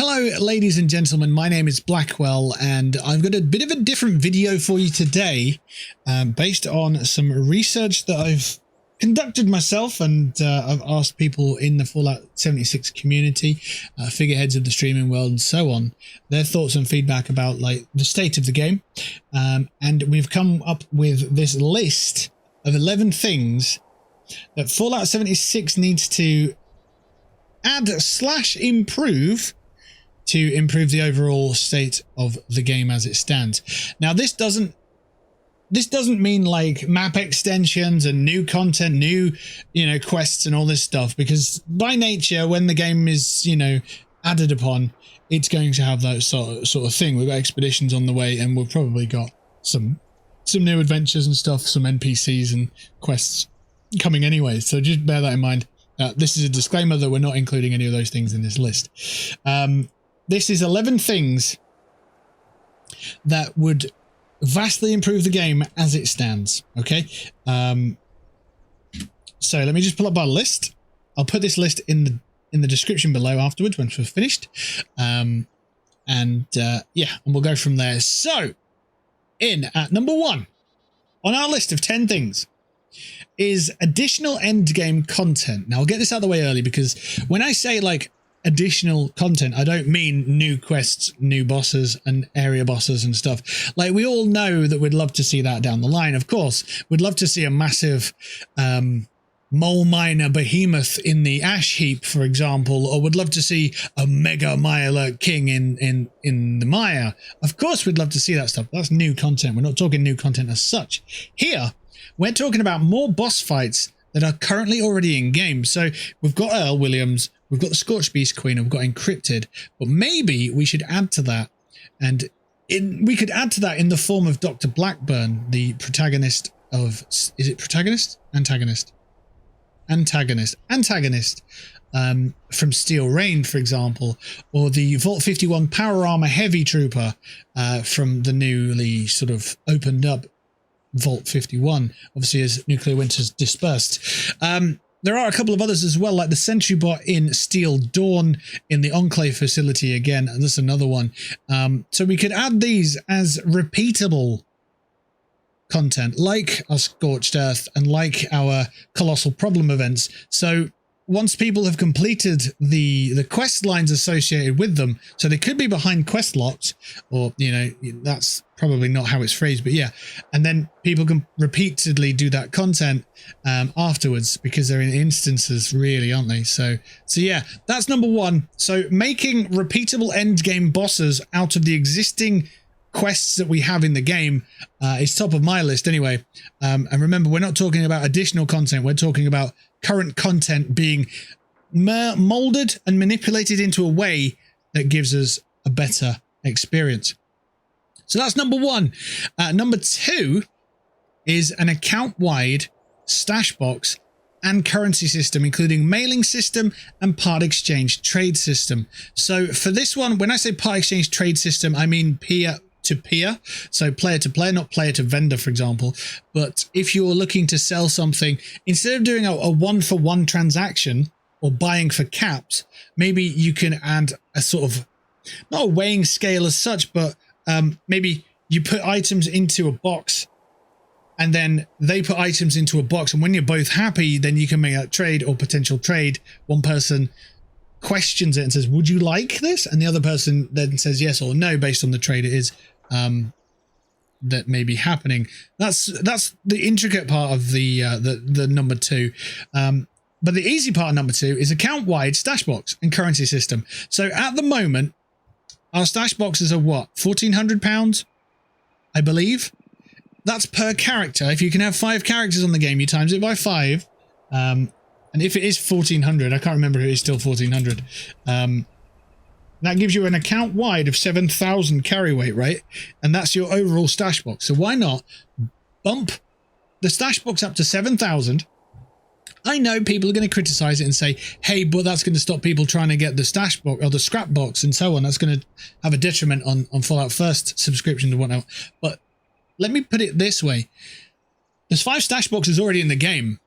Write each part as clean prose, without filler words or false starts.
Hello, ladies and gentlemen. My name is Blackwell, and I've got a bit of a different video for you today, based on some research that I've conducted myself, and I've asked people in the Fallout 76 community, figureheads of the streaming world, and so on, their thoughts and feedback about like the state of the game, and we've come up with this list of 11 things that Fallout 76 needs to add/improve to improve the overall state of the game as it stands. Now, this doesn't mean like map extensions and new content, new, quests and all this stuff, because by nature, when the game is, added upon, it's going to have that sort of thing. We've got expeditions on the way, and we've probably got some new adventures and stuff, some NPCs and quests coming anyway. So just bear that in mind. This is a disclaimer that we're not including any of those things in this list. This is 11 things that would vastly improve the game as it stands. Okay. So let me just pull up our list. I'll put this list in the description below afterwards once we're finished. And we'll go from there. So in at number 1 on our list of 10 things is additional end game content. Now I'll get this out of the way early, because when I say like additional content, I don't mean new quests, new bosses and area bosses and stuff. Like, we all know that we'd love to see that down the line. Of course, we'd love to see a massive mole miner behemoth in the ash heap, for example, or would love to see a mega Mirelurk king in the mire. Of course, we'd love to see that stuff. That's new content. We're not talking new content as such. Here, we're talking about more boss fights that are currently already in game. So we've got Earl Williams, we've got the Scorched Beast Queen, and we've got Encrypted, but maybe we should add to that, and we could add to that in the form of Dr. Blackburn, the protagonist of, is it protagonist? Antagonist from Steel Rain, for example, or the Vault 51 Power Armor Heavy Trooper from the newly sort of opened up Vault 51, obviously, as nuclear winter's dispersed. There are a couple of others as well, like the Sentry Bot in Steel Dawn in the Enclave facility again, and that's another one. So we could add these as repeatable content, like our Scorched Earth and like our Colossal Problem events. So once people have completed the quest lines associated with them, so they could be behind quest locks, or, that's probably not how it's phrased, but yeah. And then people can repeatedly do that content afterwards, because they're in instances, really, aren't they? So yeah, that's number 1. So making repeatable end game bosses out of the existing quests that we have in the game is top of my list anyway. And remember, we're not talking about additional content. We're talking about current content being molded and manipulated into a way that gives us a better experience. So that's number 1. Number 2 is an account-wide stash box and currency system, including mailing system and part exchange trade system. So for this one, when I say part exchange trade system, I mean peer to peer, so player to player, not player to vendor, for example. But if you're looking to sell something, instead of doing a 1-for-1 transaction or buying for caps, maybe you can add a sort of, not a weighing scale as such, but maybe you put items into a box and then they put items into a box, and when you're both happy, then you can make a trade or potential trade. One person questions it and says, would you like this? And the other person then says yes or no based on the trade it is that may be happening. That's the intricate part of the number 2. But the easy part of number 2 is account-wide stash box and currency system. So at the moment, our stash boxes are what, £1,400, I believe. That's per character. If you can have 5 characters on the game, you times it by 5. And if it is 1,400, I can't remember if it is still 1,400. That gives you an account wide of 7,000 carry weight, right? And that's your overall stash box. So why not bump the stash box up to 7,000? I know people are going to criticize it and say, hey, but that's going to stop people trying to get the stash box or the scrap box and so on. That's going to have a detriment on Fallout First subscription and whatnot. But let me put it this way. There's 5 stash boxes already in the game.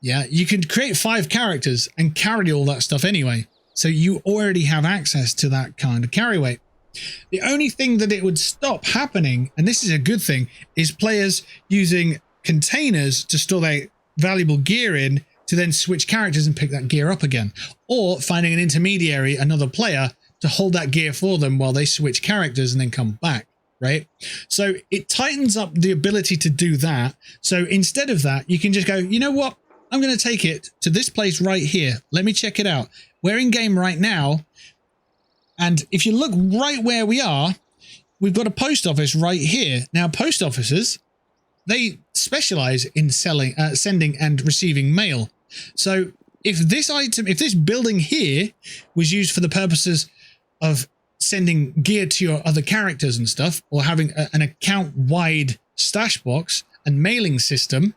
Yeah, you can create 5 characters and carry all that stuff anyway. So you already have access to that kind of carry weight. The only thing that it would stop happening, and this is a good thing, is players using containers to store their valuable gear in to then switch characters and pick that gear up again, or finding an intermediary, another player, to hold that gear for them while they switch characters and then come back, right? So it tightens up the ability to do that. So instead of that, you can just go, you know what? I'm going to take it to this place right here. Let me check it out. We're in game right now. And if you look right where we are, we've got a post office right here. Now, post offices, they specialize in sending and receiving mail. So if this building here was used for the purposes of sending gear to your other characters and stuff, or having an account-wide stash box and mailing system,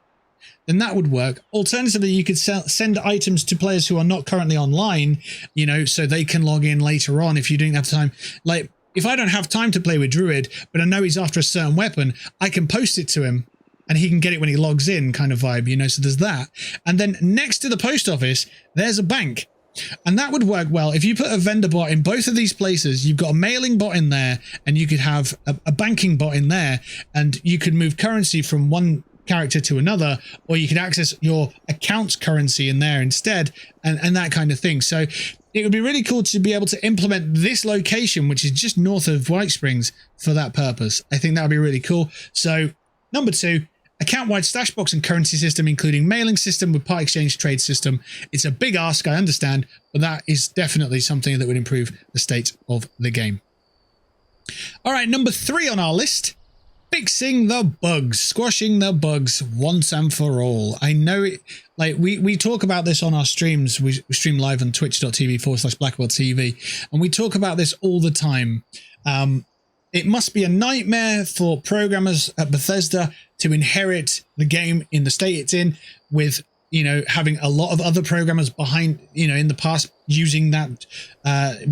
then that would work. Alternatively, you could send items to players who are not currently online, you know, so they can log in later on if you don't have time. Like, if I don't have time to play with Druid, but I know he's after a certain weapon, I can post it to him and he can get it when he logs in, kind of vibe, you know, so there's that. And then next to the post office, there's a bank. And that would work well. If you put a vendor bot in both of these places, you've got a mailing bot in there, and you could have a banking bot in there, and you could move currency from one character to another, or you could access your account's currency in there instead, and that kind of thing. So it would be really cool to be able to implement this location, which is just north of White Springs, for that purpose. I think that would be really cool. So number 2, account-wide stash box and currency system, including mailing system with part exchange trade system. It's a big ask, I understand, but that is definitely something that would improve the state of the game. All right, number 3 on our list. Fixing the bugs, squashing the bugs once and for all. I know it, like we talk about this on our streams. We stream live on twitch.tv/BlackwellTV, and we talk about this all the time. It must be a nightmare for programmers at Bethesda to inherit the game in the state it's in, with, you know, having a lot of other programmers behind, you know, in the past using that,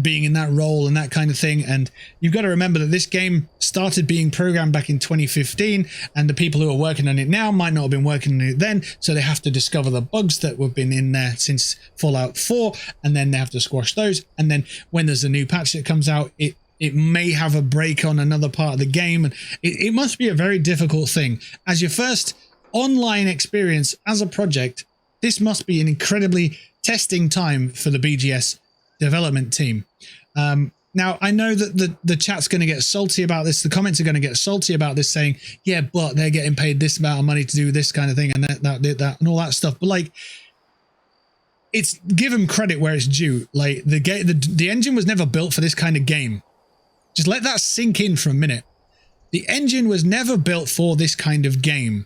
being in that role and that kind of thing. And you've got to remember that this game started being programmed back in 2015, and the people who are working on it now might not have been working on it then, so they have to discover the bugs that have been in there since Fallout 4, and then they have to squash those. And then when there's a new patch that comes out, it may have a break on another part of the game, and it must be a very difficult thing. As your first online experience as a project, this must be an incredibly testing time for the BGS development team. Now, I know that the chat's going to get salty about this. The comments are going to get salty about this, saying, yeah, but they're getting paid this amount of money to do this kind of thing and that and all that stuff. But like, it's give them credit where it's due. Like the engine was never built for this kind of game. Just let that sink in for a minute. The engine was never built for this kind of game.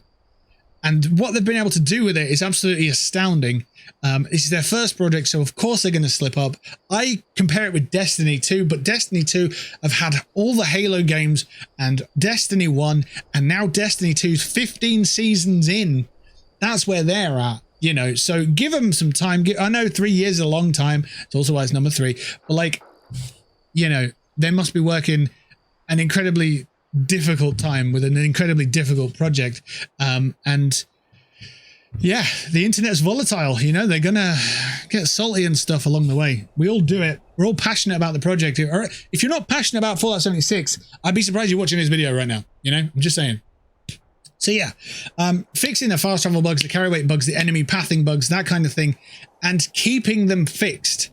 And what they've been able to do with it is absolutely astounding. This is their first project, so of course they're going to slip up. I compare it with Destiny 2, but Destiny 2 have had all the Halo games, and Destiny 1, and now Destiny 2's 15 seasons in. That's where they're at, you know. So give them some time. I know 3 years is a long time. It's also why it's number 3. But like, you know, they must be working an incredibly difficult time with an incredibly difficult project, and yeah, the internet's volatile, you know. They're gonna get salty and stuff along the way. We all do it. We're all passionate about the project. If you're not passionate about Fallout 76, I'd be surprised you're watching this video right now, you know. I'm just saying. So yeah, fixing the fast travel bugs, the carry weight bugs, the enemy pathing bugs, that kind of thing, and keeping them fixed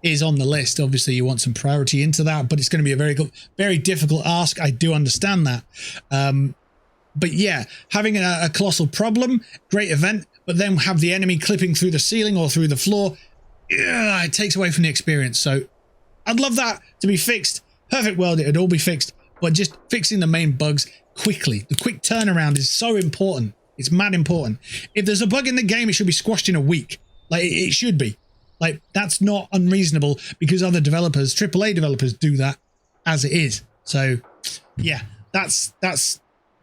is on the list. Obviously, you want some priority into that, but it's going to be a very difficult ask. I do understand that. But yeah, having a colossal problem, great event, but then have the enemy clipping through the ceiling or through the floor, it takes away from the experience. So I'd love that to be fixed. Perfect world, it'd all be fixed, but just fixing the main bugs quickly. The quick turnaround is so important. It's mad important. If there's a bug in the game, it should be squashed in a week. Like, it should be. Like, that's not unreasonable, because other developers, AAA developers, do that as it is. So, yeah, that's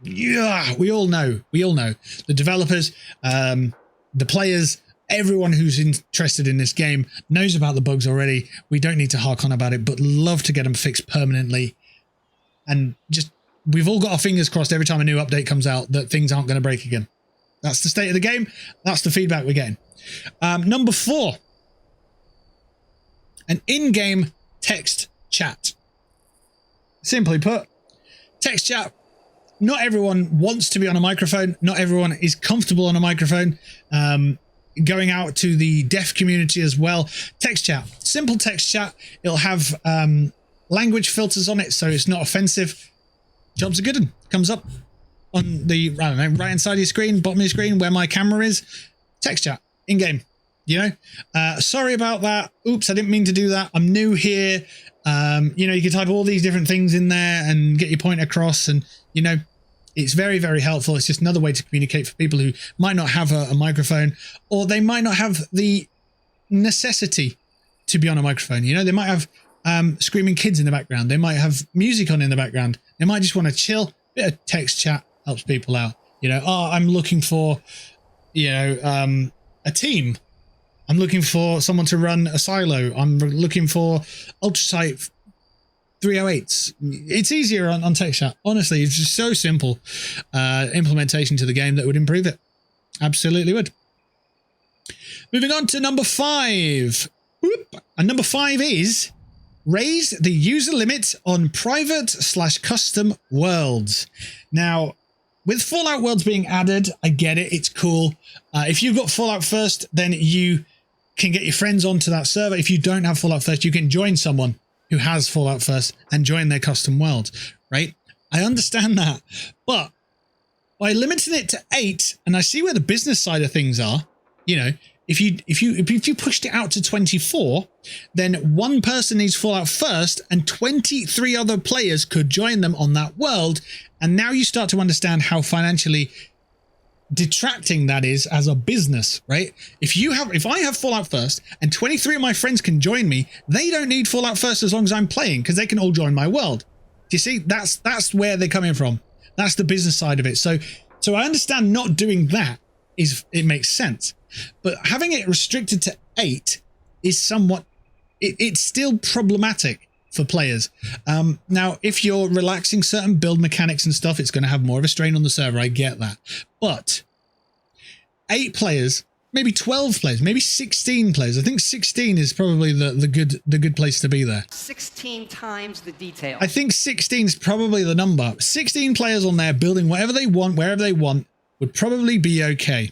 yeah, we all know. The developers, the players, everyone who's interested in this game knows about the bugs already. We don't need to hark on about it, but love to get them fixed permanently. And just, we've all got our fingers crossed every time a new update comes out that things aren't going to break again. That's the state of the game. That's the feedback we're getting. Number 4. an in-game text chat. Simply put, text chat. Not everyone wants to be on a microphone. Not everyone is comfortable on a microphone. Going out to the deaf community as well. Text chat, simple text chat. It'll have language filters on it, so it's not offensive. Job's a good one. Comes up on the, I don't know, right hand side of your screen, bottom of your screen, where my camera is. Text chat in game. You know, sorry about that. Oops, I didn't mean to do that. I'm new here. You know, you can type all these different things in there and get your point across, and you know, it's very, very helpful. It's just another way to communicate for people who might not have a microphone, or they might not have the necessity to be on a microphone. You know, they might have screaming kids in the background. They might have music on in the background. They might just want to chill. Bit of text chat helps people out. You know, oh, I'm looking for, you know, a team. I'm looking for someone to run a silo. I'm looking for Ultrasight 308s. It's easier on text chat. Honestly, it's just so simple. Implementation to the game that would improve it. Absolutely would. Moving on to number 5. And number 5 is raise the user limit on private/custom worlds. Now, with Fallout worlds being added, I get it. It's cool. If you've got Fallout First, then you can get your friends onto that server. If you don't have Fallout First, you can join someone who has Fallout First and join their custom world, right? I understand that, but by limiting it to 8, and I see where the business side of things are, you know, if you pushed it out to 24, then one person needs Fallout First and 23 other players could join them on that world. And now you start to understand how financially detracting that is as a business, right? If I have Fallout First and 23 of my friends can join me, they don't need Fallout First as long as I'm playing, because they can all join my world. Do you see? That's where they're coming from. That's the business side of it. So I understand not doing that it makes sense, but having it restricted to 8 is somewhat, it's still problematic for players. Now, if you're relaxing certain build mechanics and stuff, it's going to have more of a strain on the server. I get that. But 8 players, maybe 12 players, maybe 16 players. I think 16 is probably the good place to be there. 16 times the detail. I think 16 is probably the number. 16 players on there building whatever they want, wherever they want, would probably be okay.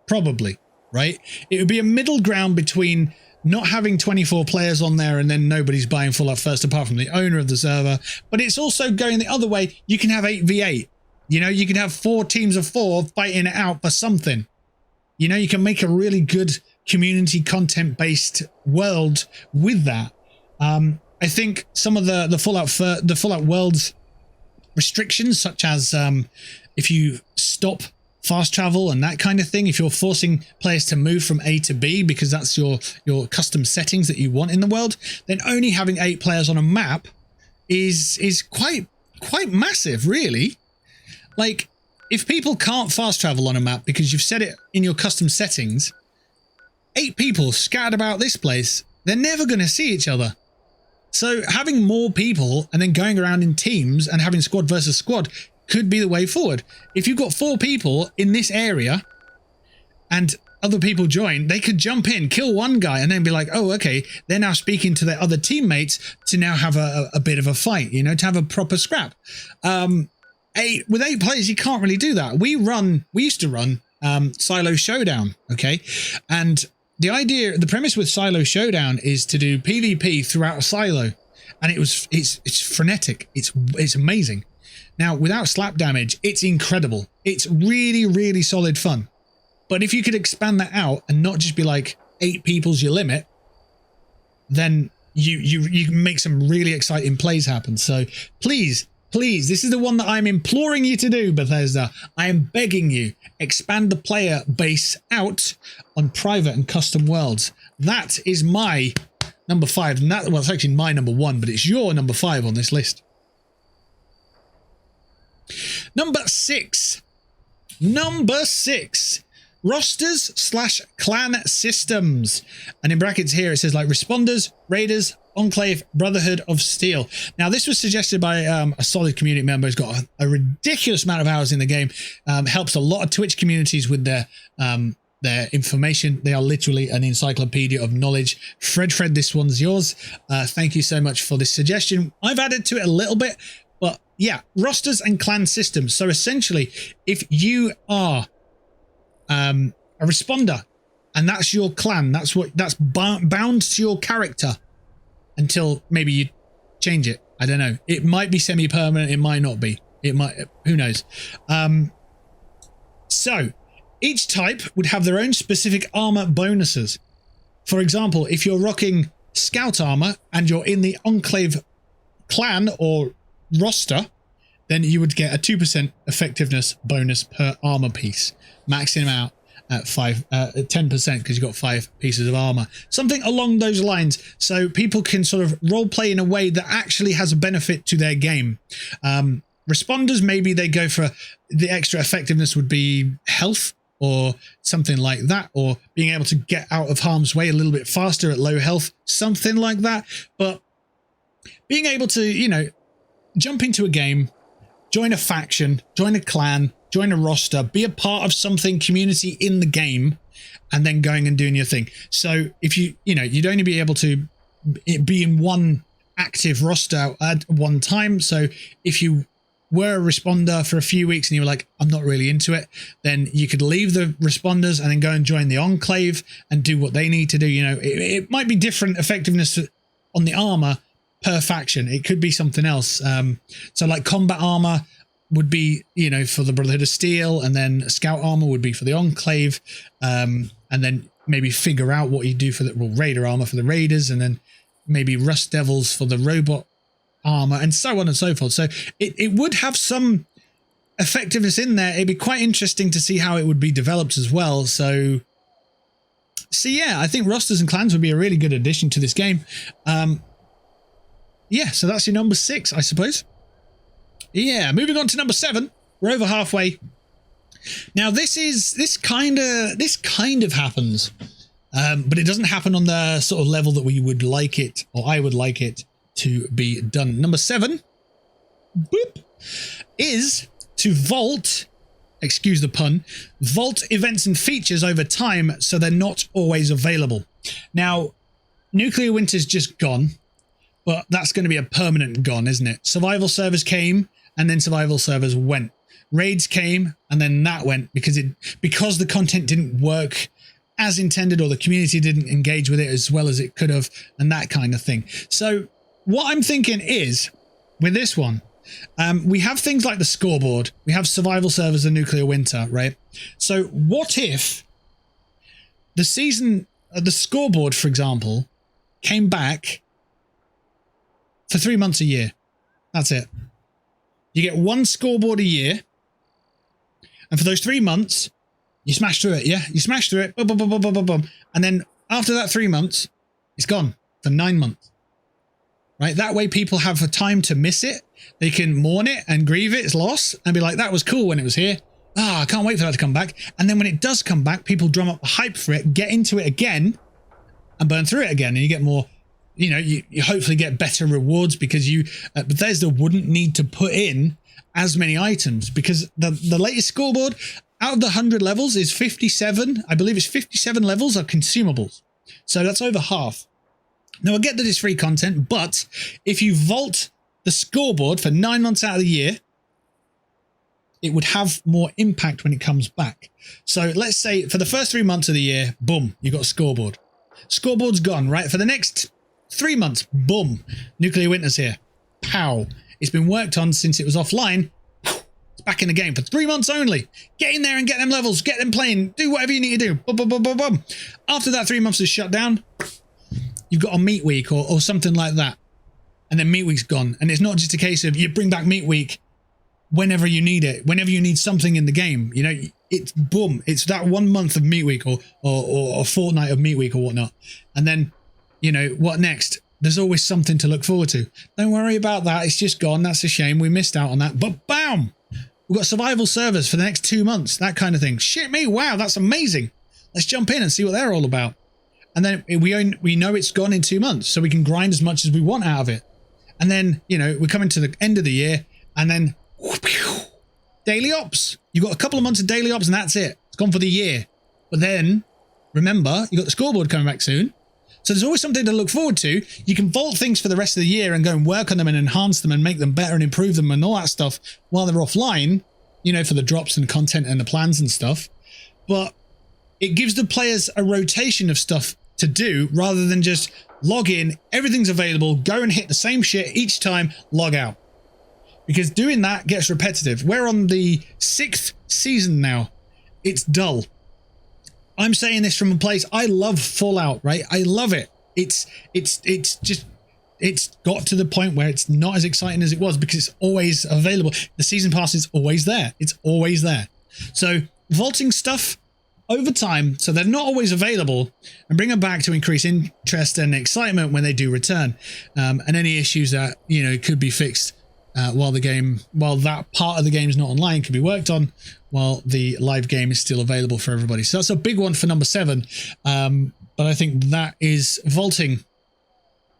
Probably, right? It would be a middle ground between not having 24 players on there and then nobody's buying Fallout First apart from the owner of the server. But it's also going the other way. You can have 8v8. You know, you can have 4 teams of 4 fighting it out for something. You know, you can make a really good community content-based world with that. I think some of the Fallout worlds restrictions, such as if you stop fast travel and that kind of thing, if you're forcing players to move from A to B because that's your custom settings that you want in the world, then only having 8 players on a map is quite massive, really. Like, if people can't fast travel on a map because you've set it in your custom settings, 8 people scattered about this place, they're never going to see each other. So having more people and then going around in teams and having squad versus squad could be the way forward. If you've got 4 people in this area and other people join, they could jump in, kill one guy, and then be like, oh, okay, they're now speaking to their other teammates to now have a bit of a fight, you know, to have a proper scrap. With 8 players, you can't really do that. We used to run Silo Showdown, okay? And the premise with Silo Showdown is to do PvP throughout a silo. And it's frenetic. It's amazing. Now, without slap damage, it's incredible. It's really, really solid fun. But if you could expand that out and not just be like 8 people's your limit, then you can make some really exciting plays happen. So please, this is the one that I'm imploring you to do, Bethesda. I am begging you, expand the player base out on private and custom worlds. That is my number 5. And well, it's actually my number 1, but it's your number 5 on this list. Number 6. Rosters/clan systems. And in brackets here, it says like Responders, Raiders, Enclave, Brotherhood of Steel. Now, this was suggested by a solid community member who's got a ridiculous amount of hours in the game. Helps a lot of Twitch communities with their their information. They are literally an encyclopedia of knowledge. Fred, this one's yours. Thank you so much for this suggestion. I've added to it a little bit, but yeah, rosters and clan systems. So essentially, if you are a responder and that's your clan, that's bound to your character until maybe you change it. I don't know. It might be semi-permanent. It might not be. It might, who knows? So each type would have their own specific armor bonuses. For example, if you're rocking scout armor and you're in the Enclave clan or roster, then you would get a 2% effectiveness bonus per armor piece, maxing them out at 10% because you've got 5 pieces of armor, something along those lines. So people can sort of role play in a way that actually has a benefit to their game. Responders, maybe they go for the extra effectiveness would be health or something like that, or being able to get out of harm's way a little bit faster at low health, something like that. But being able to, you know, jump into a game, join a faction, join a clan, join a roster, be a part of something community in the game, and then going and doing your thing. So if you'd only be able to be in one active roster at one time. So if you were a responder for a few weeks and you were like, I'm not really into it, then you could leave the responders and then go and join the Enclave and do what they need to do. You know, it might be different effectiveness on the armor per faction. It could be something else. So like combat armor would be, you know, for the Brotherhood of Steel, and then scout armor would be for the Enclave, and then maybe figure out what you do for the raider armor for the raiders, and then maybe rust devils for the robot armor, and so on and so forth. So it would have some effectiveness in there. It'd be quite interesting to see how it would be developed as well. So yeah, I think rosters and clans would be a really good addition to this game. Yeah, so that's your number 6, I suppose. Yeah, moving on to number 7. We're over halfway. Now this kind of happens, but it doesn't happen on the sort of level that we would like it, or I would like it to be done. Number 7, boop, is to vault, excuse the pun, vault events and features over time so they're not always available. Now, Nuclear Winter's just gone, but that's going to be a permanent gone, isn't it? Survival servers came, and then survival servers went. Raids came, and then that went because the content didn't work as intended, or the community didn't engage with it as well as it could have, and that kind of thing. So what I'm thinking is, with this one, we have things like the scoreboard, we have survival servers and Nuclear Winter, right? So what if the scoreboard, for example, came back for 3 months a year? That's it. You get one scoreboard a year, and for those 3 months, you smash through it, yeah? You smash through it, boom, boom, boom, boom, boom, boom, boom. And then after that 3 months, it's gone for 9 months. Right? That way people have a time to miss it. They can mourn it and grieve its loss and be like, that was cool when it was here. I can't wait for that to come back. And then when it does come back, people drum up the hype for it, get into it again, and burn through it again. And you get more, you know, you hopefully get better rewards because Bethesda wouldn't need to put in as many items, because the latest scoreboard out of the 100 levels is 57. I believe it's 57 levels are consumables. So that's over half. Now, I get that it's free content, but if you vault the scoreboard for 9 months out of the year, it would have more impact when it comes back. So let's say for the first 3 months of the year, boom, you got a scoreboard. Scoreboard's gone, right? For the next 3 months, boom, Nuclear Winter's here. Pow. It's been worked on since it was offline. It's back in the game for 3 months only. Get in there and get them levels, get them playing, do whatever you need to do. Boom, boom, boom, boom, boom. After that 3 months is shut down, you've got a meat week or something like that. And then meat week's gone. And it's not just a case of you bring back meat week whenever you need it, whenever you need something in the game. You know, it's boom. It's that 1 month of meat week or a fortnight of meat week or whatnot. And then, you know, what next? There's always something to look forward to. Don't worry about that. It's just gone. That's a shame. We missed out on that. But bam! We've got survival servers for the next 2 months. That kind of thing. Shit me. Wow, that's amazing. Let's jump in and see what they're all about. And then we know it's gone in 2 months, so we can grind as much as we want out of it. And then, you know, we're coming to the end of the year, and then whoop, daily ops. You've got a couple of months of daily ops, and that's it. It's gone for the year. But then, remember, you got the scoreboard coming back soon. So there's always something to look forward to. You can vault things for the rest of the year and go and work on them and enhance them and make them better and improve them and all that stuff while they're offline, you know, for the drops and content and the plans and stuff. But it gives the players a rotation of stuff to do rather than just log in, everything's available, go and hit the same shit each time, log out. Because doing that gets repetitive. We're on the 6th season now. It's dull. I'm saying this from a place, I love Fallout, right? I love it. It's got to the point where it's not as exciting as it was because it's always available. The season pass is always there. It's always there. So vaulting stuff over time, so they're not always available, and bring them back to increase interest and excitement when they do return. And any issues that, you know, could be fixed while that part of the game is not online can be worked on while the live game is still available for everybody. So that's a big one for number 7. But I think that is vaulting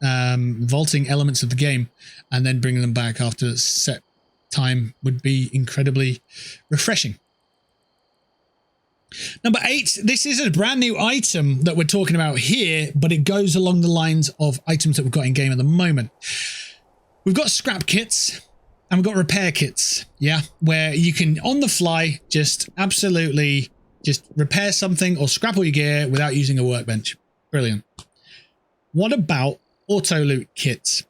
elements of the game and then bringing them back after set time would be incredibly refreshing. Number 8, this is a brand new item that we're talking about here, but it goes along the lines of items that we've got in game at the moment. We've got scrap kits and we've got repair kits, yeah, where you can on the fly just absolutely just repair something or scrap all your gear without using a workbench. Brilliant. What about auto loot kits?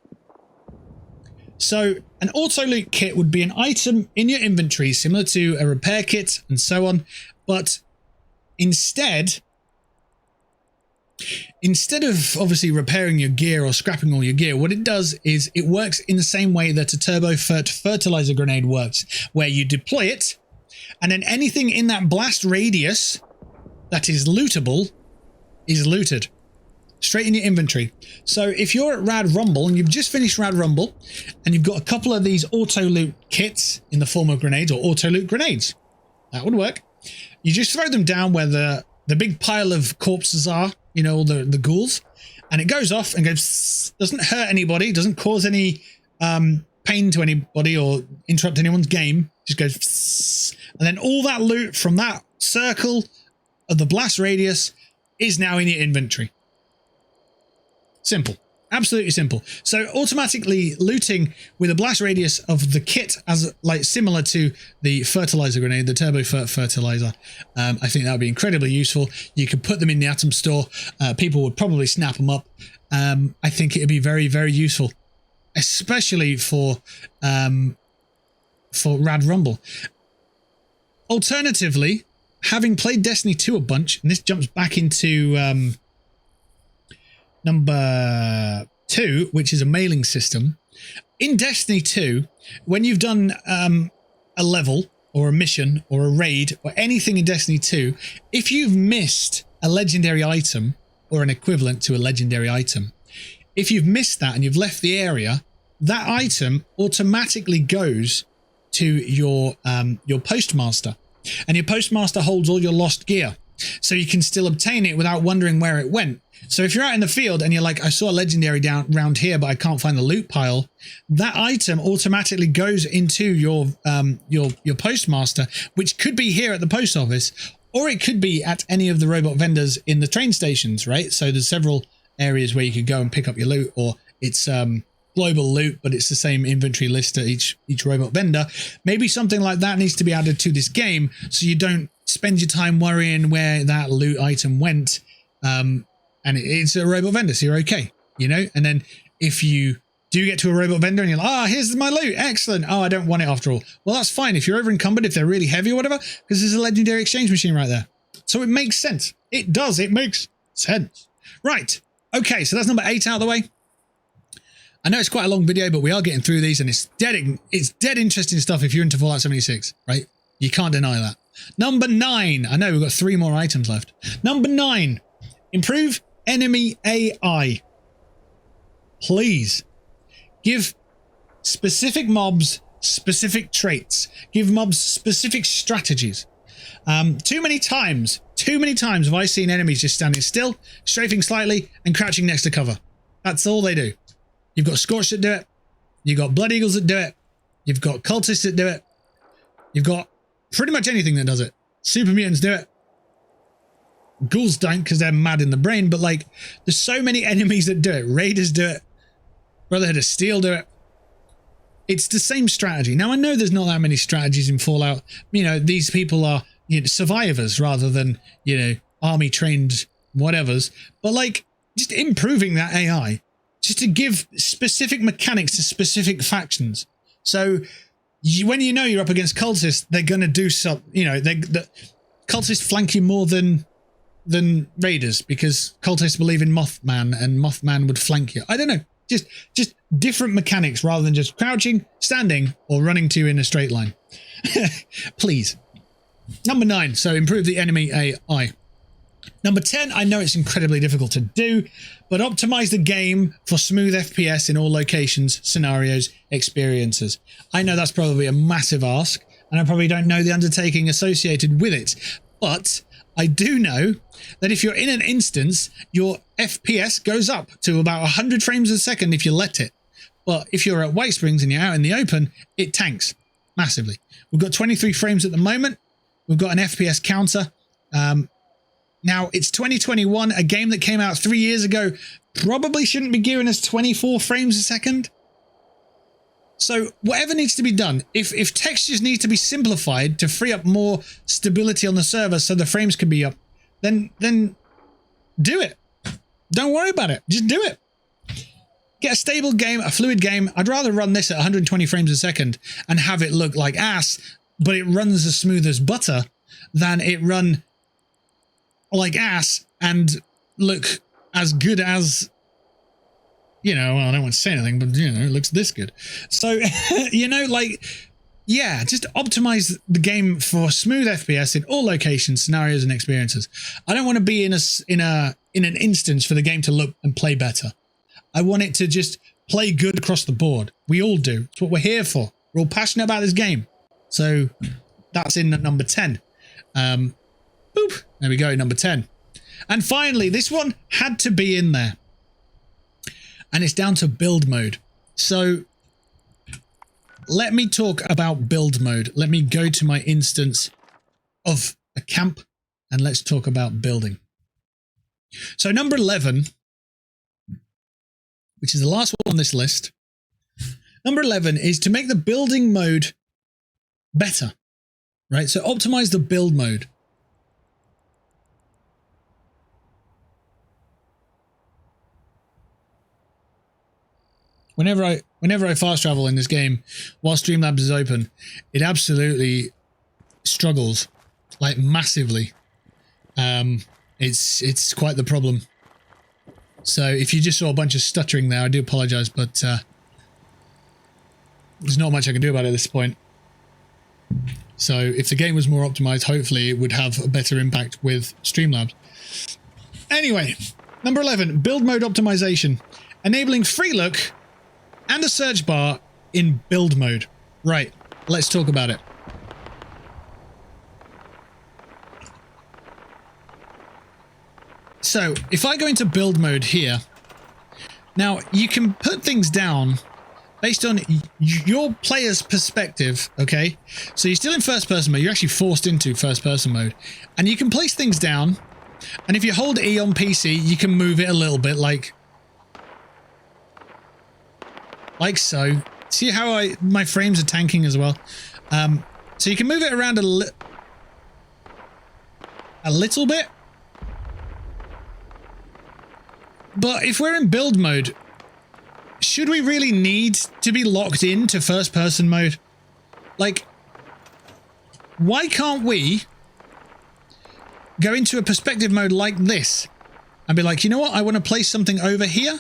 So an auto loot kit would be an item in your inventory similar to a repair kit and so on, but instead of obviously repairing your gear or scrapping all your gear, what it does is it works in the same way that a TurboFert fertilizer grenade works, where you deploy it and then anything in that blast radius that is lootable is looted straight in your inventory. So if you're at Rad Rumble and you've just finished Rad Rumble and you've got a couple of these auto loot kits in the form of grenades or auto loot grenades, that would work. You just throw them down where the big pile of corpses are, you know, the ghouls, and it goes off and goes, doesn't hurt anybody, doesn't cause any pain to anybody or interrupt anyone's game, just goes, and then all that loot from that circle of the blast radius is now in your inventory. Simple. Absolutely simple. So automatically looting with a blast radius of the kit as like similar to the fertilizer grenade, the TurboFert fertilizer. I think that would be incredibly useful. You could put them in the Atom store. People would probably snap them up. I think it would be very, very useful, especially for Rad Rumble. Alternatively, having played Destiny 2 a bunch, and this jumps back into number 2, which is a mailing system. In Destiny 2, when you've done a level or a mission or a raid or anything in Destiny 2, if you've missed a legendary item or an equivalent to a legendary item, if you've missed that and you've left the area, that item automatically goes to your postmaster, and your postmaster holds all your lost gear, so you can still obtain it without wondering where it went. So if you're out in the field and you're like, I saw a legendary down around here, but I can't find the loot pile, that item automatically goes into your postmaster, which could be here at the post office, or it could be at any of the robot vendors in the train stations, right? So there's several areas where you could go and pick up your loot, or it's global loot, but it's the same inventory list at each robot vendor. Maybe something like that needs to be added to this game, so you don't spend your time worrying where that loot item went. And it's a robot vendor, so you're okay, you know? And then if you do get to a robot vendor and you're like, here's my loot, excellent. Oh, I don't want it after all. Well, that's fine if you're over encumbered, if they're really heavy or whatever, because there's a legendary exchange machine right there. So it makes sense. It does. It makes sense. Right. Okay, so that's number 8 out of the way. I know it's quite a long video, but we are getting through these, and it's dead interesting stuff if you're into Fallout 76, right? You can't deny that. Number 9. I know we've got 3 more items left. Number 9. Improve enemy AI. Please give specific mobs specific traits. Give mobs specific strategies. Too many times have I seen enemies just standing still, strafing slightly, and crouching next to cover. That's all they do. You've got Scorched that do it. You've got Blood Eagles that do it. You've got Cultists that do it. You've got pretty much anything that does it. Super Mutants do it. Ghouls don't because they're mad in the brain, but like there's so many enemies that do it. Raiders do it. Brotherhood of Steel do it. It's the same strategy. Now, I know there's not that many strategies in Fallout. You know, these people are, you know, survivors rather than, you know, army trained whatevers. But like just improving that AI just to give specific mechanics to specific factions. So when you know you're up against cultists, they're going to do some, you know, the cultists flank you more than raiders because cultists believe in Mothman and Mothman would flank you. I don't know. Just different mechanics rather than just crouching, standing, or running to you in a straight line. Please. Number 9. So improve the enemy AI. Number 10. I know it's incredibly difficult to do, but optimize the game for smooth FPS in all locations, scenarios, experiences. I know that's probably a massive ask, and I probably don't know the undertaking associated with it, but I do know that if you're in an instance, your FPS goes up to about 100 frames a second if you let it. But if you're at White Springs and you're out in the open, it tanks massively. We've got 23 frames at the moment. We've got an FPS counter. Now, it's 2021. A game that came out 3 years ago probably shouldn't be giving us 24 frames a second. So whatever needs to be done, if textures need to be simplified to free up more stability on the server so the frames can be up, then do it. Don't worry about it. Just do it. Get a stable game, a fluid game. I'd rather run this at 120 frames a second and have it look like ass, but it runs as smooth as butter, than it run like ass and look as good as, you know, well, I don't want to say anything, but, you know, it looks this good. So, you know, like, yeah, just optimize the game for smooth FPS in all locations, scenarios, and experiences. I don't want to be in an instance for the game to look and play better. I want it to just play good across the board. We all do. It's what we're here for. We're all passionate about this game. So that's in at number 10. Boop. There we go, number 10. And finally, this one had to be in there. And it's down to build mode. So let me talk about build mode. Let me go to my instance of a camp and let's talk about building. So number 11, which is the last one on this list. Number 11 is to make the building mode better, right? So optimize the build mode. Whenever I fast travel in this game while Streamlabs is open, it absolutely struggles, like massively. It's quite the problem. So if you just saw a bunch of stuttering there, I do apologize, but there's not much I can do about it at this point. So if the game was more optimized, hopefully it would have a better impact with Streamlabs. Anyway, number 11, build mode optimization, enabling free look and a search bar in build mode. Right, let's talk about it. So if I go into build mode here, now you can put things down based on your player's perspective, okay? So you're still in first person mode, you're actually forced into first person mode, and you can place things down, and if you hold E on PC, you can move it a little bit like so. See how my frames are tanking as well? So you can move it around a little bit. But if we're in build mode, should we really need to be locked into first person mode? Like, why can't we go into a perspective mode like this and be like, you know what? I want to place something over here.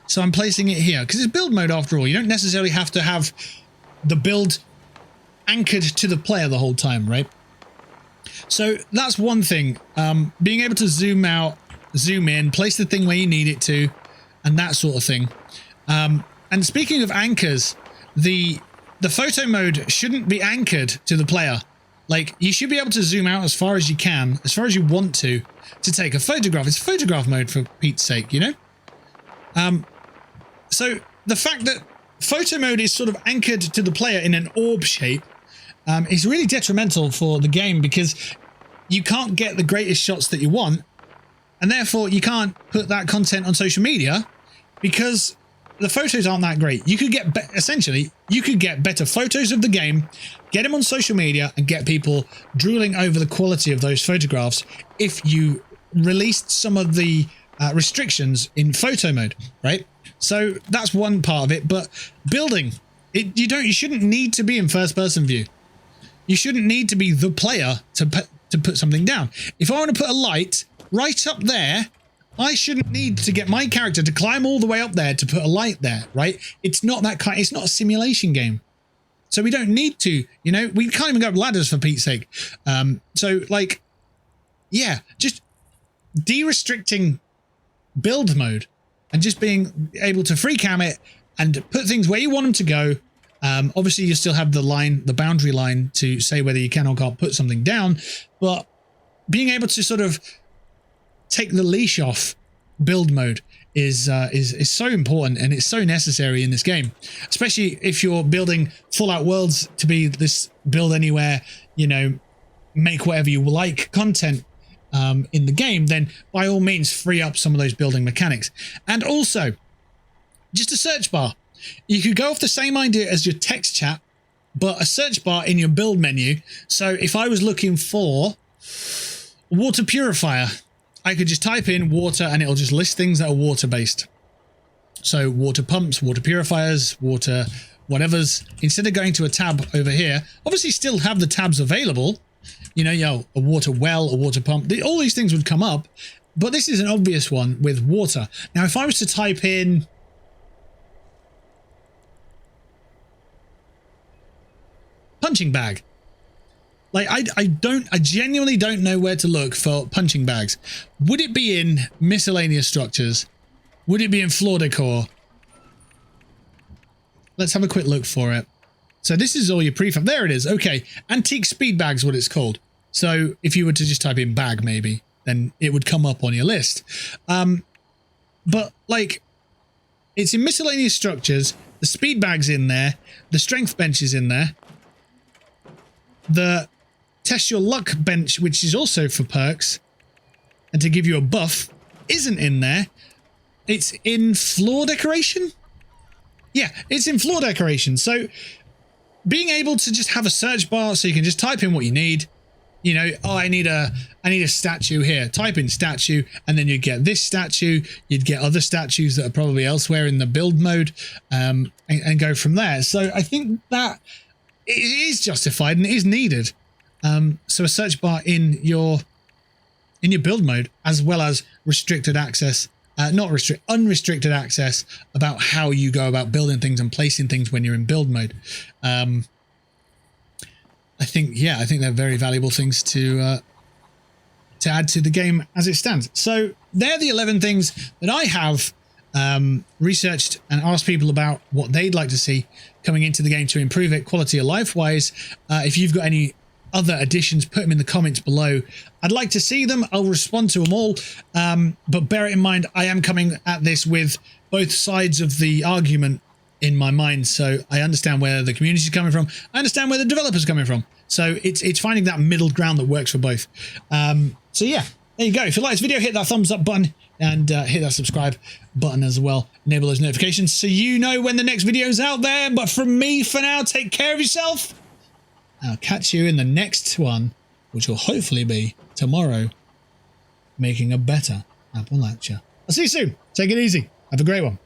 So I'm placing it here because it's build mode after all. You don't necessarily have to have the build anchored to the player the whole time, right? So that's one thing. Being able to zoom out, zoom in, place the thing where you need it to, and that sort of thing. And speaking of anchors, the photo mode shouldn't be anchored to the player. Like, you should be able to zoom out as far as you can, as far as you want to take a photograph. It's photograph mode, for Pete's sake, you know? So the fact that photo mode is sort of anchored to the player in an orb shape is really detrimental for the game, because you can't get the greatest shots that you want, and therefore you can't put that content on social media because the photos aren't that great. You could get essentially you could get better photos of the game, get them on social media, and get people drooling over the quality of those photographs if you released some of the restrictions in photo mode, right? So that's one part of it. But building, you shouldn't need to be in first person view. You shouldn't need to be the player to put something down. If I want to put a light right up there, I shouldn't need to get my character to climb all the way up there to put a light there, right? It's not that kind. It's not a simulation game, so we don't need to. You know, we can't even go up ladders for Pete's sake. So like, yeah, just de-restricting build mode and just being able to free cam it and put things where you want them to go. Obviously, you still have the boundary line to say whether you can or can't put something down, but being able to sort of take the leash off build mode is so important, and it's so necessary in this game, especially if you're building Fallout Worlds to be this build anywhere, you know, make whatever you like content in the game. Then by all means free up some of those building mechanics. And also just a search bar. You could go off the same idea as your text chat, but a search bar in your build menu. So if I was looking for water purifier, I could just type in water and it'll just list things that are water based. So water pumps, water purifiers, water whatever's, instead of going to a tab over here, obviously still have the tabs available, you know, a water well, a water pump, all these things would come up, but this is an obvious one with water. Now, if I was to type in punching bag, like, I genuinely don't know where to look for punching bags. Would it be in miscellaneous structures? Would it be in floor decor? Let's have a quick look for it. So this is all your prefab. There it is. Okay. Antique speed bags, what it's called. So if you were to just type in bag, maybe, then it would come up on your list. But like, it's in miscellaneous structures. The speed bag's in there. The strength bench is in there. The test your luck bench, which is also for perks and to give you a buff, isn't in there. It's in floor decoration. Yeah, it's in floor decoration. So being able to just have a search bar so you can just type in what you need, you know, oh, I need a statue here. Type in statue, and then you'd get this statue. You'd get other statues that are probably elsewhere in the build mode, and go from there. So I think that it is justified and it is needed. So a search bar in your build mode, as well as restricted access, unrestricted access about how you go about building things and placing things when you're in build mode. I think they're very valuable things to add to the game as it stands. So they're the 11 things that I have researched and asked people about what they'd like to see coming into the game to improve it quality of life wise. If you've got any other additions, put them in the comments below. I'd like to see them. I'll respond to them all. But bear it in mind, I am coming at this with both sides of the argument in my mind. So I understand where the community is coming from. I understand where the developers are coming from. So it's finding that middle ground that works for both. So yeah, there you go. If you like this video, hit that thumbs up button and hit that subscribe button as well. Enable those notifications so you know when the next video is out there. But from me for now, take care of yourself. I'll catch you in the next one, which will hopefully be tomorrow, making a better Appalachia. I'll see you soon. Take it easy. Have a great one.